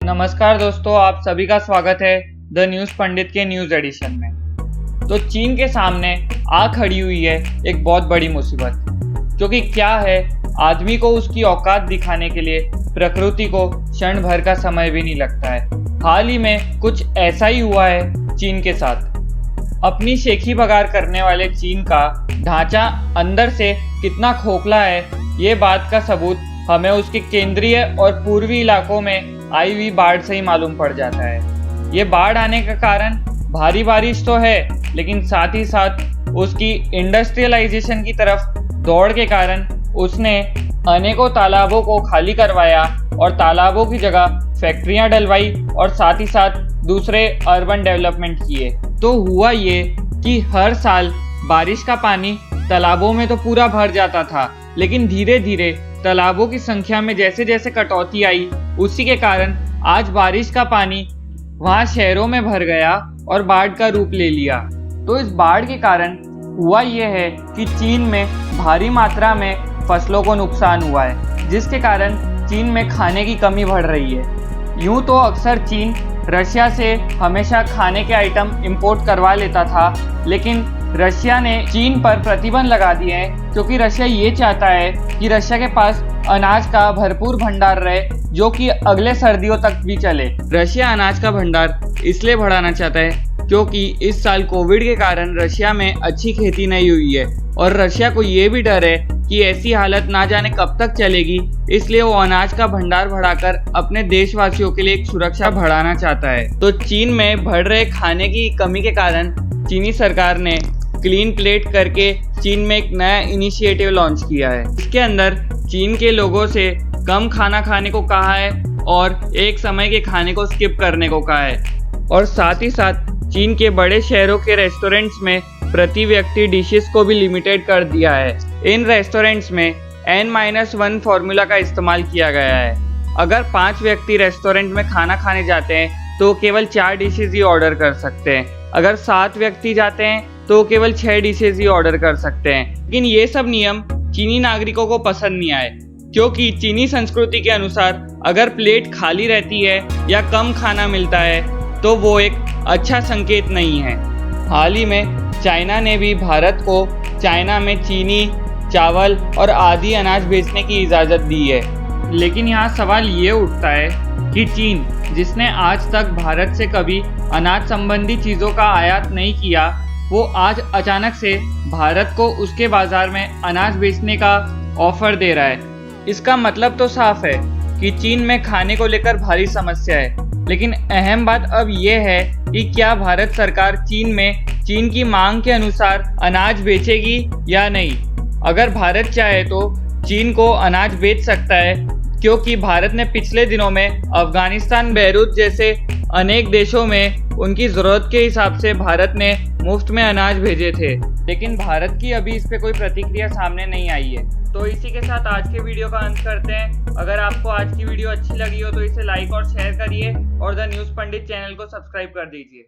नमस्कार दोस्तों, आप सभी का स्वागत है द न्यूज़ पंडित के न्यूज़ एडिशन में। तो चीन के सामने आ खड़ी हुई है एक बहुत बड़ी मुसीबत, क्योंकि क्या है, आदमी को उसकी औकात दिखाने के लिए प्रकृति को क्षण भर का समय भी नहीं लगता है। हाल ही में कुछ ऐसा ही हुआ है चीन के साथ। अपनी शेखी बगार करने वाले चीन का ढांचा अंदर से कितना खोखला है, ये बात का सबूत हमें उसके केंद्रीय और पूर्वी इलाकों में आई हुई बाढ़ से ही मालूम पड़ जाता है। ये बाढ़ आने का कारण भारी बारिश तो है, लेकिन साथ ही साथ उसकी इंडस्ट्रियलाइजेशन की तरफ दौड़ के कारण उसने अनेकों तालाबों को खाली करवाया और तालाबों की जगह फैक्ट्रियां डलवाई और साथ ही साथ दूसरे अर्बन डेवलपमेंट किए। तो हुआ ये कि हर साल बारिश का पानी तालाबों में तो पूरा भर जाता था, लेकिन धीरे धीरे तालाबों की संख्या में जैसे जैसे कटौती आई, उसी के कारण आज बारिश का पानी वहां शहरों में भर गया और बाढ़ का रूप ले लिया। तो इस बाढ़ के कारण हुआ यह है कि चीन में भारी मात्रा में फसलों को नुकसान हुआ है, जिसके कारण चीन में खाने की कमी बढ़ रही है। यूं तो अक्सर चीन रशिया से हमेशा खाने के आइटम इंपोर्ट करवा लेता था, लेकिन रशिया ने चीन पर प्रतिबंध लगा दिए हैं, क्योंकि रशिया ये चाहता है कि रशिया के पास अनाज का भरपूर भंडार रहे, जो कि अगले सर्दियों तक भी चले। रशिया अनाज का भंडार इसलिए बढ़ाना चाहता है क्योंकि इस साल कोविड के कारण रशिया में अच्छी खेती नहीं हुई है और रशिया को ये भी डर है कि ऐसी हालत ना जाने कब तक चलेगी, इसलिए वो अनाज का भंडार बढ़ाकर अपने देशवासियों के लिए एक सुरक्षा बढ़ाना चाहता है। तो चीन में बढ़ रहे खाने की कमी के कारण चीनी सरकार ने क्लीन प्लेट करके चीन में एक नया इनिशिएटिव लॉन्च किया है। इसके अंदर चीन के लोगों से कम खाना खाने को कहा है और एक समय के खाने को स्किप करने को कहा है, और साथ ही साथ चीन के बड़े शहरों के रेस्टोरेंट्स में प्रति व्यक्ति डिशेस को भी लिमिटेड कर दिया है। इन रेस्टोरेंट्स में N-1 फॉर्मूला का इस्तेमाल किया गया है। अगर 5 व्यक्ति रेस्टोरेंट में खाना खाने जाते हैं तो केवल 4 डिशेज ही ऑर्डर कर सकते हैं। अगर 7 व्यक्ति जाते हैं तो केवल 6 डिशेज ही ऑर्डर कर सकते हैं। लेकिन ये सब नियम चीनी नागरिकों को पसंद नहीं आए, क्योंकि चीनी संस्कृति के अनुसार अगर प्लेट खाली रहती है या कम खाना मिलता है तो वो एक अच्छा संकेत नहीं है। हाल ही में चाइना ने भी भारत को चाइना में चीनी, चावल और आदि अनाज बेचने की इजाज़त दी है। लेकिन यहाँ सवाल ये उठता है कि चीन, जिसने आज तक भारत से कभी अनाज संबंधी चीज़ों का आयात नहीं किया, वो आज अचानक से भारत को उसके बाजार में अनाज बेचने का ऑफर दे रहा है। इसका मतलब तो साफ है कि चीन में खाने को लेकर भारी समस्या है। लेकिन अहम बात अब यह है कि क्या भारत सरकार चीन में चीन की मांग के अनुसार अनाज बेचेगी या नहीं। अगर भारत चाहे तो चीन को अनाज बेच सकता है, क्योंकि भारत ने पिछले दिनों में अफगानिस्तान, बेरूत जैसे अनेक देशों में उनकी ज़रूरत के हिसाब से भारत ने मुफ्त में अनाज भेजे थे। लेकिन भारत की अभी इस पे कोई प्रतिक्रिया सामने नहीं आई है। तो इसी के साथ आज के वीडियो का अंत करते हैं। अगर आपको आज की वीडियो अच्छी लगी हो तो इसे लाइक और शेयर करिए और द न्यूज़ पंडित चैनल को सब्सक्राइब कर दीजिए।